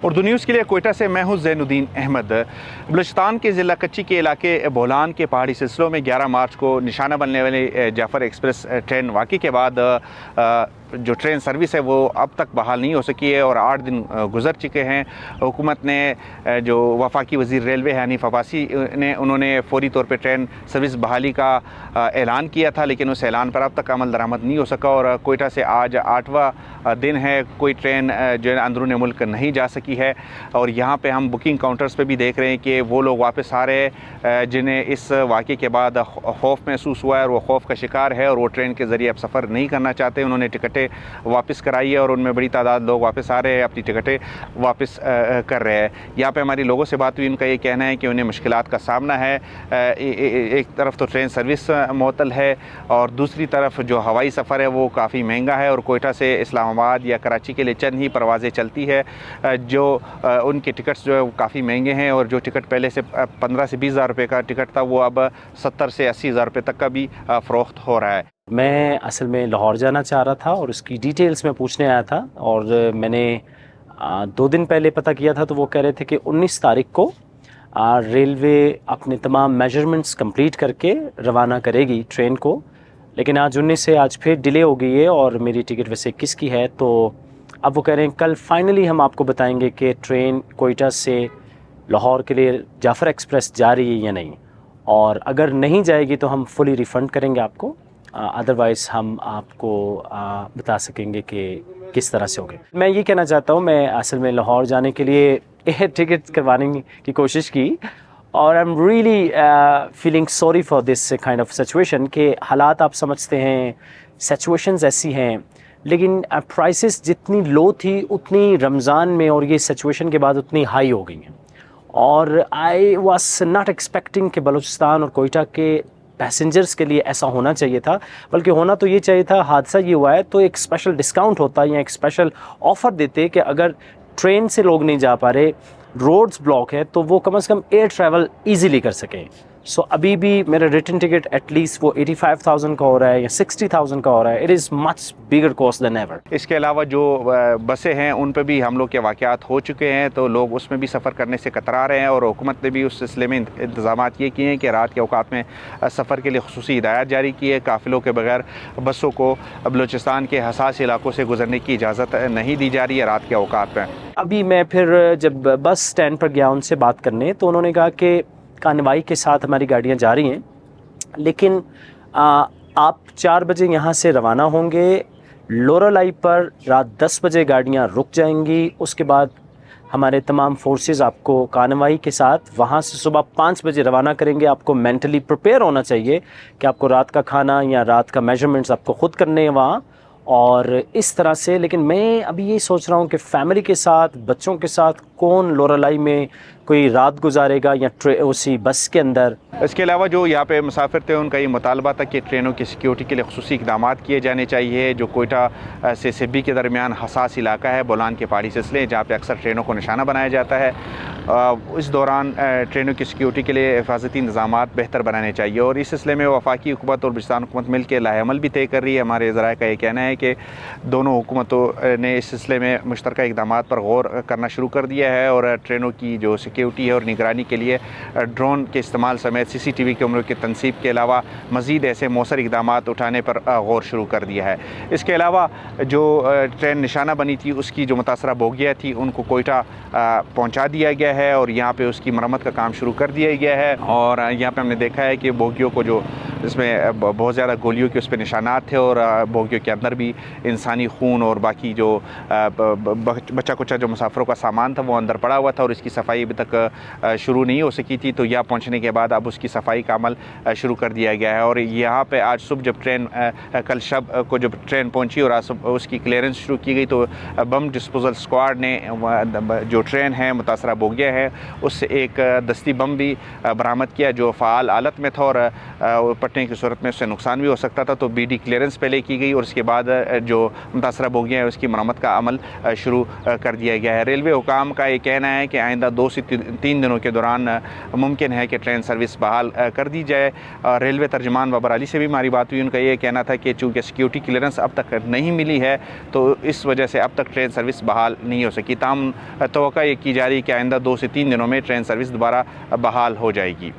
Urdu news کے لیے کوئٹہ سے میں ہوں زین الدین احمد۔ بلوچستان کے ضلع کچی کے علاقے بولان کے پہاڑی سلسلوں میں 11 مارچ کو نشانہ بننے والی جعفر ایکسپریس ٹرین واقعے کے بعد جو ٹرین سروس ہے وہ اب تک بحال نہیں ہو سکی ہے اور 8 دن گزر چکے ہیں۔ حکومت نے جو وفاقی وزیر ریلوے ہے حنیف عباسی انہوں نے فوری طور پہ ٹرین سروس بحالی کا اعلان کیا تھا، لیکن اس اعلان پر اب تک عمل درآمد نہیں ہو سکا اور کوئٹہ سے آج 8واں دن ہے کوئی ٹرین جو ہے اندرون ملک نہیں جا سکی ہے۔ اور یہاں پہ ہم بکنگ کاؤنٹرز پہ بھی دیکھ رہے ہیں کہ وہ لوگ واپس آ رہے ہیں جنہیں اس واقعے کے بعد خوف محسوس ہوا ہے اور وہ خوف کا شکار ہے اور وہ ٹرین کے ذریعے اب سفر نہیں کرنا چاہتے۔ انہوں نے ٹکٹیں واپس کرائی ہے اور ان میں بڑی تعداد لوگ واپس آ رہے ہیں، اپنی ٹکٹیں واپس کر رہے ہیں۔ یہاں پہ ہماری لوگوں سے بات ہوئی، ان کا یہ کہنا ہے کہ انہیں مشکلات کا سامنا ہے۔ ایک طرف تو ٹرین سروس معطل ہے اور دوسری طرف جو ہوائی سفر ہے وہ کافی مہنگا ہے اور کوئٹہ سے اسلام آباد یا کراچی کے لیے چند ہی پروازیں چلتی ہے جو ان کے ٹکٹس جو ہے وہ کافی مہنگے ہیں اور جو ٹکٹ پہلے سے 15 سے 20 ہزار روپے کا ٹکٹ تھا وہ اب 70 سے 80 ہزار روپے تک کا بھی فروخت ہو رہا ہے۔ میں اصل میں لاہور جانا چاہ رہا تھا اور اس کی ڈیٹیلز میں پوچھنے آیا تھا اور میں نے 2 دن پہلے پتہ کیا تھا تو وہ کہہ رہے تھے کہ 19 تاریخ کو ریلوے اپنے تمام میجرمنٹس کمپلیٹ کر کے روانہ کرے گی ٹرین کو، لیکن آج 19 سے آج پھر ڈیلے ہو گئی ہے اور میری ٹکٹ ویسے 21 کی ہے، تو اب وہ کہہ رہے ہیں کل فائنلی ہم آپ کو بتائیں گے کہ ٹرین کوئٹہ سے لاہور کے لیے جعفر ایکسپریس جا رہی ہے یا نہیں، اور اگر نہیں جائے گی تو ہم فلی ریفنڈ کریں گے آپ کو، ادروائز ہم آپ کو بتا سکیں گے کہ کس طرح سے ہوگی۔ میں یہ کہنا چاہتا ہوں، میں اصل میں لاہور جانے کے لیے ایئر ٹکٹ کروانے کی کوشش کی اور I am really feeling sorry for this kind of situation کہ حالات آپ سمجھتے ہیں، سچویشنز ایسی ہیں، لیکن پرائسز جتنی لو تھی اتنی رمضان میں اور یہ سچویشن کے بعد اتنی ہائی ہو گئی ہیں، اور آئی واز ناٹ ایکسپیکٹنگ کہ بلوچستان اور کوئٹہ کے پیسنجرز کے لیے ایسا ہونا چاہیے تھا، بلکہ ہونا تو یہ چاہیے تھا، حادثہ یہ ہوا ہے تو ایک اسپیشل ڈسکاؤنٹ ہوتا یا ایک اسپیشل آفر دیتے کہ اگر ٹرین سے لوگ نہیں جا پا رہے، روڈز بلاک ہے، تو وہ کم از کم ایئر ٹریول ایزیلی کر سکیں۔ سو ابھی بھی میرا ریٹن ٹکٹ ایٹ لیسٹ وہ 85,000 کا ہو رہا ہے یا 60,000 کا ہو رہا ہے، it is much bigger cost than ever. اس کے علاوہ جو بسیں ہیں ان پہ بھی حملوں کے واقعات ہو چکے ہیں تو لوگ اس میں بھی سفر کرنے سے کترا رہے ہیں اور حکومت نے بھی اس سلسلے میں انتظامات یہ کیے ہیں کہ رات کے اوقات میں سفر کے لیے خصوصی ہدایات جاری کی ہے۔ قافلوں کے بغیر بسوں کو بلوچستان کے حساس علاقوں سے گزرنے کی اجازت نہیں دی جا رہی ہے رات کے اوقات میں۔ ابھی میں پھر جب بس اسٹینڈ پر گیا ان سے بات کرنے تو انہوں نے کہا کہ کانوائی کے ساتھ ہماری گاڑیاں جا رہی ہیں، لیکن آپ 4 بجے یہاں سے روانہ ہوں گے، لورالائی پر رات 10 بجے گاڑیاں رک جائیں گی، اس کے بعد ہمارے تمام فورسز آپ کو کانوائی کے ساتھ وہاں سے صبح 5 بجے روانہ کریں گے۔ آپ کو مینٹلی پریپیئر ہونا چاہیے کہ آپ کو رات کا کھانا یا رات کا میجرمنٹس آپ کو خود کرنے ہیں وہاں، اور اس طرح سے۔ لیکن میں ابھی یہ سوچ رہا ہوں کہ فیملی کے ساتھ، بچوں کے ساتھ کون لورالائی میں کوئی رات گزارے گا یا اسی بس کے اندر۔ اس کے علاوہ جو یہاں پہ مسافر تھے ان کا یہ مطالبہ تھا کہ ٹرینوں کی سیکیورٹی کے لیے خصوصی اقدامات کیے جانے چاہیے۔ جو کوئٹہ سے سبی کے درمیان حساس علاقہ ہے، بولان کے پہاڑی سلسلے جہاں پہ اکثر ٹرینوں کو نشانہ بنایا جاتا ہے، اس دوران ٹرینوں کی سیکیورٹی کے لیے حفاظتی انتظامات بہتر بنانے چاہیے اور اس سلسلے میں وفاقی حکومت اور بلوچستان حکومت مل کے لاہ عمل بھی طے کر رہی ہے۔ ہمارے ذرائع کا یہ کہنا ہے کہ دونوں حکومتوں نے اس سلسلے میں مشترکہ اقدامات پر غور کرنا شروع کر دیا ہے اور ٹرینوں کی جو سیکیورٹی ہے اور نگرانی کے لیے ڈرون کے استعمال سمیت CCTV کیمروں کی تنصیب کے علاوہ مزید ایسے مؤثر اقدامات اٹھانے پر غور شروع کر دیا ہے۔ اس کے علاوہ جو ٹرین نشانہ بنی تھی اس کی جو متاثرہ بوگیاں تھی ان کو کوئٹہ پہنچا دیا گیا ہے اور یہاں پہ اس کی مرمت کا کام شروع کر دیا گیا ہے، اور یہاں پہ ہم نے دیکھا ہے کہ بوگیوں کو جو اس میں بہت زیادہ گولیوں کے اس پہ نشانات تھے اور بوگیوں کے اندر بھی انسانی خون اور باقی جو بچہ کچا جو مسافروں کا سامان تھا وہ اندر پڑا ہوا تھا اور اس کی صفائی ابھی تک شروع نہیں ہو سکی تھی، تو یہاں پہنچنے کے بعد اب اس کی صفائی کا عمل شروع کر دیا گیا ہے۔ اور یہاں پہ آج صبح جب ٹرین کل شب کو جب ٹرین پہنچی اور اس کی کلیئرنس شروع کی گئی تو بم ڈسپوزل اسکواڈ نے جو ٹرین ہے متاثرہ بوگیاں ہے اس سے ایک دستی بم بھی برآمد کیا جو فعال حالت میں تھا اور اوپر پھٹنے کی صورت میں اس سے نقصان بھی ہو سکتا تھا، تو بی ڈی کلیئرنس پہلے کی گئی اور اس کے بعد جو متاثرہ بوگیاں ہیں اس کی مرمت کا عمل شروع کر دیا گیا ہے۔ ریلوے حکام کا یہ کہنا ہے کہ آئندہ 2 سے 3 دنوں کے دوران ممکن ہے کہ ٹرین سروس بحال کر دی جائے۔ ریلوے ترجمان بابر علی سے بھی ہماری بات ہوئی، ان کا یہ کہنا تھا کہ چونکہ سیکیورٹی کلیئرنس اب تک نہیں ملی ہے تو اس وجہ سے اب تک ٹرین سروس بحال نہیں ہو سکی، تاہم توقع یہ کی جا رہی ہے کہ آئندہ 2 سے 3 دنوں میں ٹرین سروس دوبارہ بحال ہو جائے گی۔